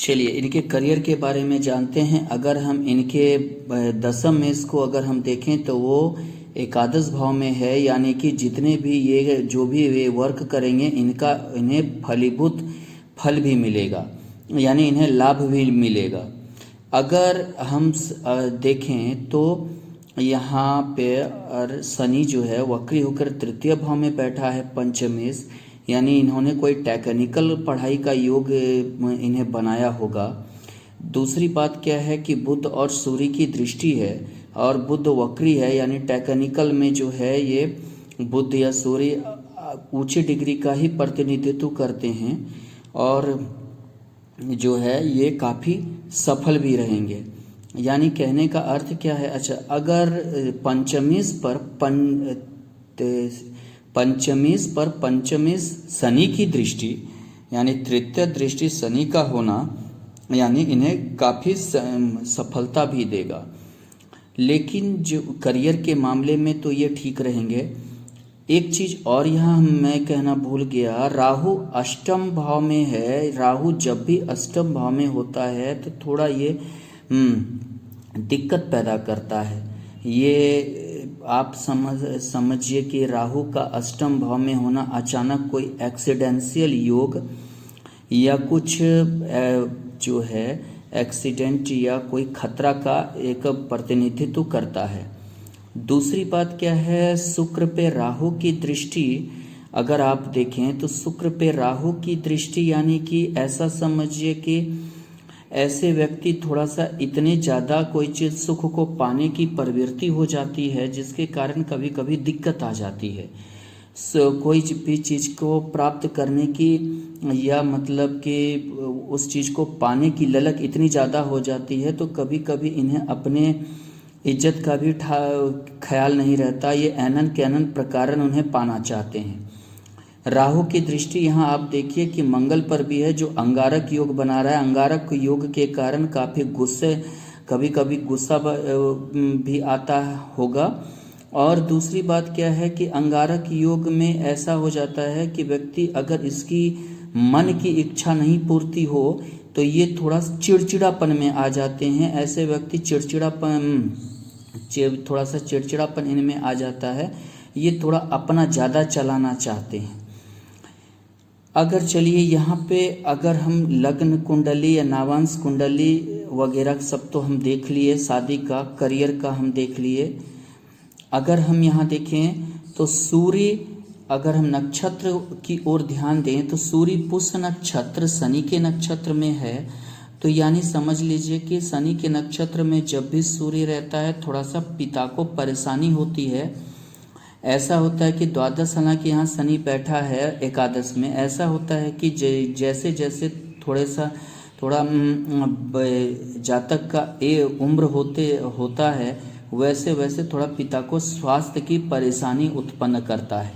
चलिए इनके करियर के बारे में जानते हैं। अगर हम इनके दशम मेष को अगर हम देखें तो वो एकादश भाव में है, यानी कि जितने भी ये जो भी वे वर्क करेंगे इन्हें फलीभूत फल भी मिलेगा, यानी इन्हें लाभ भी मिलेगा। अगर हम देखें तो यहाँ पे शनि जो है वक्री होकर तृतीय भाव में बैठा है पंचमेश, यानी इन्होंने कोई टेक्निकल पढ़ाई का योग इन्हें बनाया होगा। दूसरी बात क्या है कि बुध और सूर्य की दृष्टि है और बुध वक्री है, यानी टेक्निकल में जो है ये बुध या सूर्य ऊंची डिग्री का ही प्रतिनिधित्व करते हैं और जो है ये काफ़ी सफल भी रहेंगे। यानी कहने का अर्थ क्या है, अच्छा अगर पंचमेश पर पंचमेश शनि की दृष्टि यानी तृतीय दृष्टि शनि का होना, यानी इन्हें काफ़ी सफलता भी देगा। लेकिन जो करियर के मामले में तो ये ठीक रहेंगे। एक चीज़ और यहाँ मैं कहना भूल गया, राहु अष्टम भाव में है। राहु जब भी अष्टम भाव में होता है तो थोड़ा ये दिक्कत पैदा करता है। ये आप समझिए कि राहु का अष्टम भाव में होना अचानक कोई एक्सीडेंशियल योग या कुछ जो है एक्सीडेंट या कोई खतरा का एक प्रतिनिधित्व करता है। दूसरी बात क्या है, शुक्र पे राहु की दृष्टि अगर आप देखें तो शुक्र पे राहु की दृष्टि, यानी कि ऐसा समझिए कि ऐसे व्यक्ति थोड़ा सा इतने ज़्यादा कोई चीज़ सुख को पाने की प्रवृत्ति हो जाती है जिसके कारण कभी कभी दिक्कत आ जाती है। कोई भी चीज़ को प्राप्त करने की या मतलब कि उस चीज़ को पाने की ललक इतनी ज़्यादा हो जाती है तो कभी कभी इन्हें अपने इज्जत का भी ख्याल नहीं रहता। ये ऐनन कैनन प्रकारन उन्हें पाना चाहते हैं। राहु की दृष्टि यहाँ आप देखिए कि मंगल पर भी है जो अंगारक योग बना रहा है। अंगारक योग के कारण काफ़ी कभी कभी गुस्सा भी आता होगा। और दूसरी बात क्या है कि अंगारक योग में ऐसा हो जाता है कि व्यक्ति अगर इसकी मन की इच्छा नहीं पूर्ति हो तो ये थोड़ा चिड़चिड़ापन में आ जाते हैं। ऐसे व्यक्ति थोड़ा सा चिड़चिड़ापन इनमें आ जाता है। ये थोड़ा अपना ज़्यादा चलाना चाहते हैं। अगर चलिए यहाँ पे अगर हम लग्न कुंडली या नावांश कुंडली वगैरह सब तो हम देख लिए, शादी का करियर का हम देख लिए। अगर हम यहाँ देखें तो सूर्य, अगर हम नक्षत्र की ओर ध्यान दें तो सूर्य पुष्य नक्षत्र शनि के नक्षत्र में है। तो यानी समझ लीजिए कि शनि के नक्षत्र में जब भी सूर्य रहता है थोड़ा सा पिता को परेशानी होती है। ऐसा होता है कि द्वादश, हालांकि यहाँ शनि बैठा है एकादश में, ऐसा होता है कि जैसे जैसे थोड़ा जातक का उम्र होता है वैसे वैसे थोड़ा पिता को स्वास्थ्य की परेशानी उत्पन्न करता है।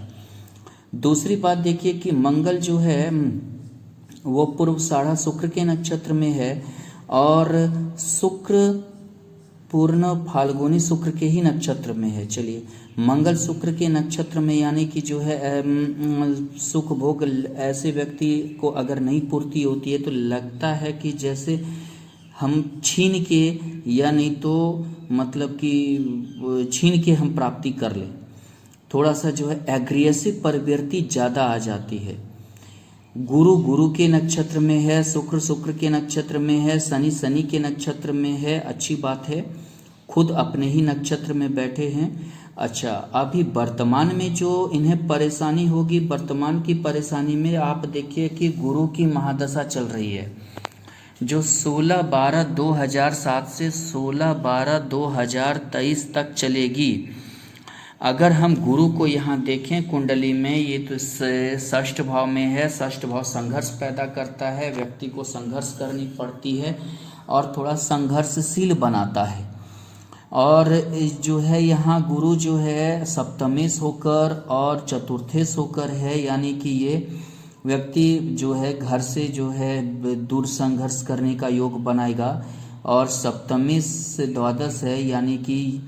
दूसरी बात देखिए कि मंगल जो है वो पूर्वाषाढ़ा शुक्र के नक्षत्र में है और शुक्र पूर्ण फाल्गुनी शुक्र के ही नक्षत्र में है। चलिए मंगल शुक्र के नक्षत्र में, यानी कि जो है सुख भोग ऐसे व्यक्ति को अगर नहीं पूर्ति होती है तो लगता है कि जैसे हम छीन के या नहीं तो मतलब कि छीन के हम प्राप्ति कर लें। थोड़ा सा जो है एग्रेसिव प्रवृत्ति ज़्यादा आ जाती है। गुरु के नक्षत्र में है, शुक्र के नक्षत्र में है, शनि के नक्षत्र में है। अच्छी बात है, खुद अपने ही नक्षत्र में बैठे हैं। अच्छा, अभी वर्तमान में जो इन्हें परेशानी होगी, वर्तमान की परेशानी में आप देखिए कि गुरु की महादशा चल रही है जो 16/12/2007 से 16/12/2023 तक चलेगी। अगर हम गुरु को यहाँ देखें कुंडली में, ये तो षष्ठ भाव में है। षष्ठ भाव संघर्ष पैदा करता है, व्यक्ति को संघर्ष करनी पड़ती है और थोड़ा संघर्षशील बनाता है। और जो है यहाँ गुरु जो है सप्तमेश होकर और चतुर्थेश होकर है, यानी कि ये व्यक्ति जो है घर से जो है दूर संघर्ष करने का योग बनाएगा। और सप्तमेश से द्वादश है, यानी कि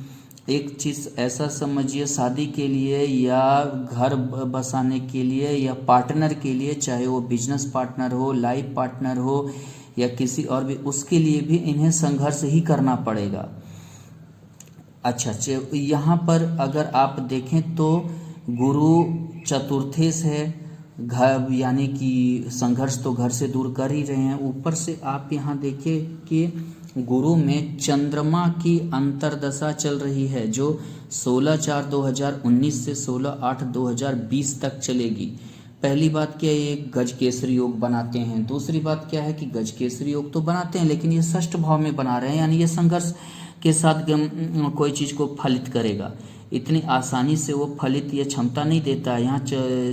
एक चीज़ ऐसा समझिए शादी के लिए या घर बसाने के लिए या पार्टनर के लिए, चाहे वो बिजनेस पार्टनर हो, लाइफ पार्टनर हो या किसी और भी, उसके लिए भी इन्हें संघर्ष ही करना पड़ेगा। अच्छा, यहाँ पर अगर आप देखें तो गुरु चतुर्थेश है, घर यानी कि संघर्ष तो घर से दूर कर ही रहे हैं। ऊपर से आप यहाँ देखिए कि गुरु में चंद्रमा की अंतर्दशा चल रही है जो 16/4/2019 से 16/8/2020 तक चलेगी। पहली बात क्या है, ये गज केसरी योग बनाते हैं। दूसरी बात क्या है कि गज केसरी योग तो बनाते हैं लेकिन ये षष्ठ भाव में बना रहे हैं, यानी ये संघर्ष के साथ कोई चीज़ को फलित करेगा। इतनी आसानी से वो फलित ये क्षमता नहीं देता है। यहाँ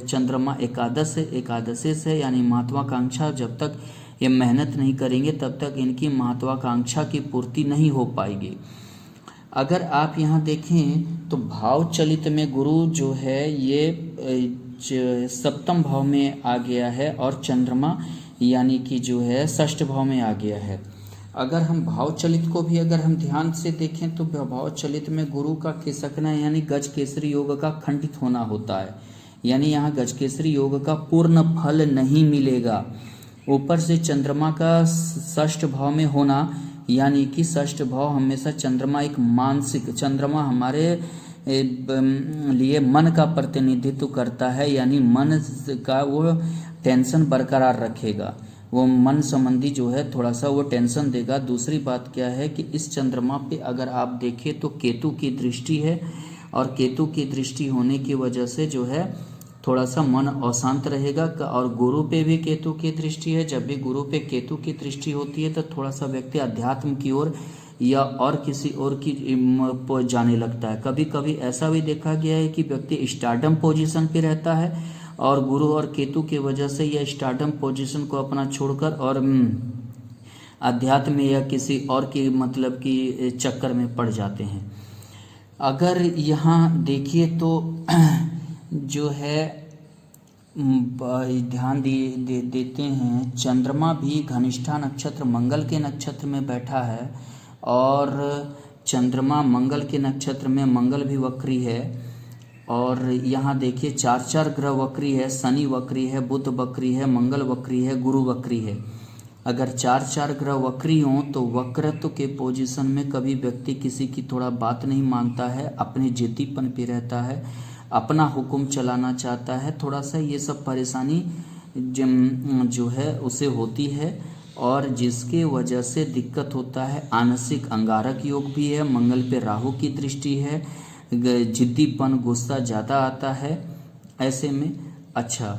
चंद्रमा एकादश है, एकादशेश है, यानी महत्वाकांक्षा, जब तक ये मेहनत नहीं करेंगे तब तक इनकी महत्वाकांक्षा की पूर्ति नहीं हो पाएगी। अगर आप यहाँ देखें तो भाव चलित में गुरु जो है ये सप्तम भाव में आ गया है और चंद्रमा यानी कि जो है षष्ठ भाव में आ गया है। अगर हम भाव चलित को भी अगर हम ध्यान से देखें तो भाव चलित में गुरु का खिसकना यानी गज केसरी योग का खंडित होना होता है, यानी यहाँ गज केसरी योग का पूर्ण फल नहीं मिलेगा। ऊपर से चंद्रमा का षष्ठ भाव में होना, यानी कि षष्ठ भाव हमेशा चंद्रमा एक मानसिक, चंद्रमा हमारे लिए मन का प्रतिनिधित्व करता है, यानी मन का वो टेंशन बरकरार रखेगा, वो मन संबंधी जो है थोड़ा सा वो टेंशन देगा। दूसरी बात क्या है कि इस चंद्रमा पे अगर आप देखें तो केतु की दृष्टि है और केतु की दृष्टि होने की वजह से जो है थोड़ा सा मन अशांत रहेगा। और गुरु पे भी केतु की दृष्टि है, जब भी गुरु पे केतु की दृष्टि होती है तो थोड़ा सा व्यक्ति अध्यात्म की ओर या और किसी और की जाने लगता है। कभी कभी ऐसा भी देखा गया है कि व्यक्ति स्टारडम पोजीशन पे रहता है और गुरु और केतु की वजह से यह स्टारडम पोजीशन को अपना छोड़कर और अध्यात्म या किसी और की मतलब की चक्कर में पड़ जाते हैं। अगर यहाँ देखिए तो जो है ध्यान देते हैं, चंद्रमा भी घनिष्ठा नक्षत्र मंगल के नक्षत्र में बैठा है और चंद्रमा मंगल के नक्षत्र में, मंगल भी वक्री है। और यहाँ देखिए 4 ग्रह वक्री है, शनि वक्री है, बुध वक्री है, मंगल वक्री है, गुरु वक्री है। अगर 4 ग्रह वक्री हों तो वक्रत्व के पोजीशन में कभी व्यक्ति किसी की थोड़ा बात नहीं मानता है, अपने जिद्दीपन पे रहता है, अपना हुक्म चलाना चाहता है, थोड़ा सा ये सब परेशानी जो है उसे होती है और जिसके वजह से दिक्कत होता है। आंशिक अंगारक योग भी है, मंगल पे राहु की दृष्टि है, जिद्दीपन, गुस्सा ज़्यादा आता है ऐसे में। अच्छा,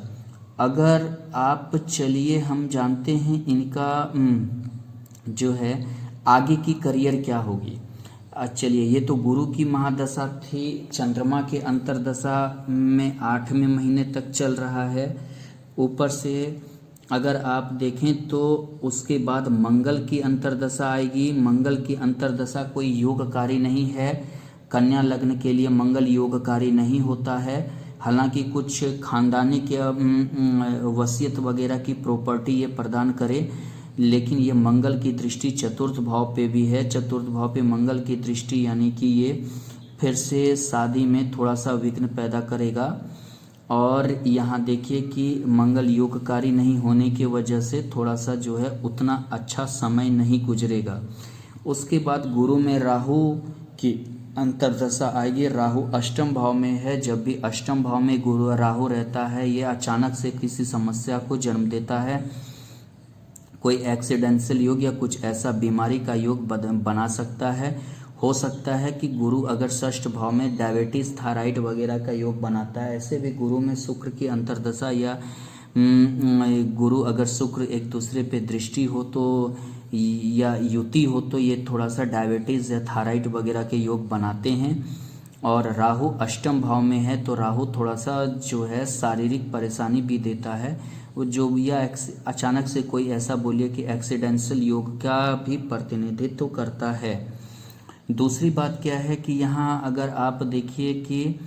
अगर आप चलिए हम जानते हैं इनका जो है आगे की करियर क्या होगी। चलिए, ये तो गुरु की महादशा थी, चंद्रमा के अंतर्दशा में 8वें महीने तक चल रहा है। ऊपर से अगर आप देखें तो उसके बाद मंगल की अंतर्दशा आएगी। मंगल की अंतर्दशा कोई योगकारी नहीं है, कन्या लग्न के लिए मंगल योगकारी नहीं होता है। हालांकि कुछ खानदानी के वसीयत वगैरह की प्रॉपर्टी ये प्रदान करे, लेकिन ये मंगल की दृष्टि चतुर्थ भाव पे भी है। चतुर्थ भाव पे मंगल की दृष्टि यानी कि ये फिर से शादी में थोड़ा सा विघ्न पैदा करेगा। और यहाँ देखिए कि मंगल योगकारी नहीं होने की वजह से थोड़ा सा जो है उतना अच्छा समय नहीं गुजरेगा। उसके बाद गुरु में राहु की अंतर्दशा आएगी। राहु अष्टम भाव में है, जब भी अष्टम भाव में गुरु राहु रहता है ये अचानक से किसी समस्या को जन्म देता है। कोई एक्सीडेंशियल योग या कुछ ऐसा बीमारी का योग बना सकता है। हो सकता है कि गुरु अगर षष्ठ भाव में डायबिटीज, थायराइड वगैरह का योग बनाता है। ऐसे भी गुरु में शुक्र की अंतर्दशा या गुरु अगर शुक्र एक दूसरे पे दृष्टि हो तो या युति हो तो ये थोड़ा सा डायबिटीज़ या थायराइड वगैरह के योग बनाते हैं। और राहु अष्टम भाव में है तो राहु थोड़ा सा जो है शारीरिक परेशानी भी देता है। वो जो या अचानक से कोई ऐसा बोलिए कि एक्सीडेंशियल योग का भी प्रतिनिधित्व करता है। दूसरी बात क्या है कि यहाँ अगर आप देखिए कि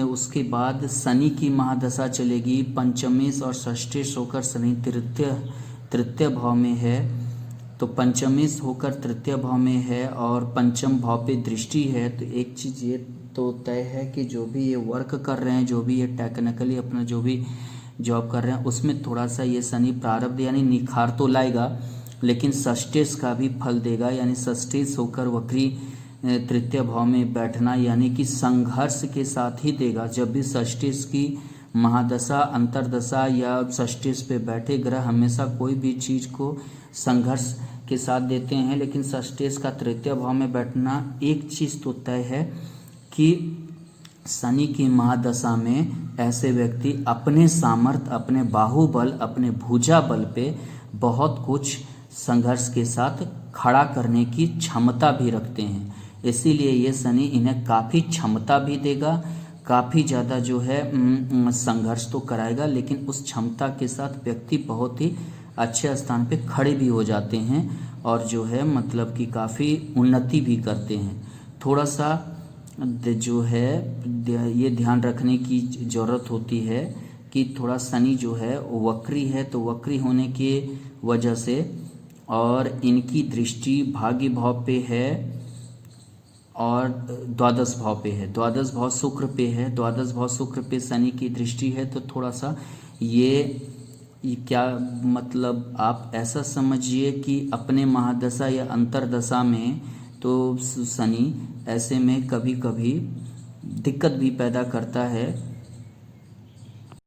उसके बाद शनि की महादशा चलेगी। पंचमेश और षष्ठेश होकर शनि तृतीय भाव में है, तो पंचमेश होकर तृतीय भाव में है और पंचम भाव पे दृष्टि है। तो एक चीज़ ये तो तय है कि जो भी ये वर्क कर रहे हैं, जो भी ये टेक्निकली अपना जो भी जॉब कर रहे हैं, उसमें थोड़ा सा ये शनि प्रारब्ध यानी निखार तो लाएगा, लेकिन षष्ठेश का भी फल देगा, यानी षष्ठेश होकर वक्री तृतीय भाव में बैठना यानी कि संघर्ष के साथ ही देगा। जब भी षष्ठेश की महादशा, अंतरदशा या षष्ठेश पे बैठे ग्रह हमेशा कोई भी चीज को संघर्ष के साथ देते हैं, लेकिन षष्ठेश का तृतीय भाव में बैठना एक चीज तो तय है कि शनि की महादशा में ऐसे व्यक्ति अपने सामर्थ्य, अपने बाहुबल, अपने भुजा बल पे बहुत कुछ संघर्ष के साथ खड़ा करने की क्षमता भी रखते हैं। इसीलिए ये शनि इन्हें काफ़ी क्षमता भी देगा, काफ़ी ज़्यादा जो है संघर्ष तो कराएगा, लेकिन उस क्षमता के साथ व्यक्ति बहुत ही अच्छे स्थान पे खड़े भी हो जाते हैं और जो है मतलब कि काफ़ी उन्नति भी करते हैं। थोड़ा सा जो है ये ध्यान रखने की ज़रूरत होती है कि थोड़ा शनि जो है वक्री है, तो वक्री होने की वजह से और इनकी दृष्टि भाग्य भाव पे है और द्वादश भाव पे है, द्वादश भाव शुक्र पे है, द्वादश भाव शुक्र पे शनि की दृष्टि है। तो थोड़ा सा ये क्या मतलब आप ऐसा समझिए कि अपने महादशा या अंतरदशा में तो शनि ऐसे में कभी कभी दिक्कत भी पैदा करता है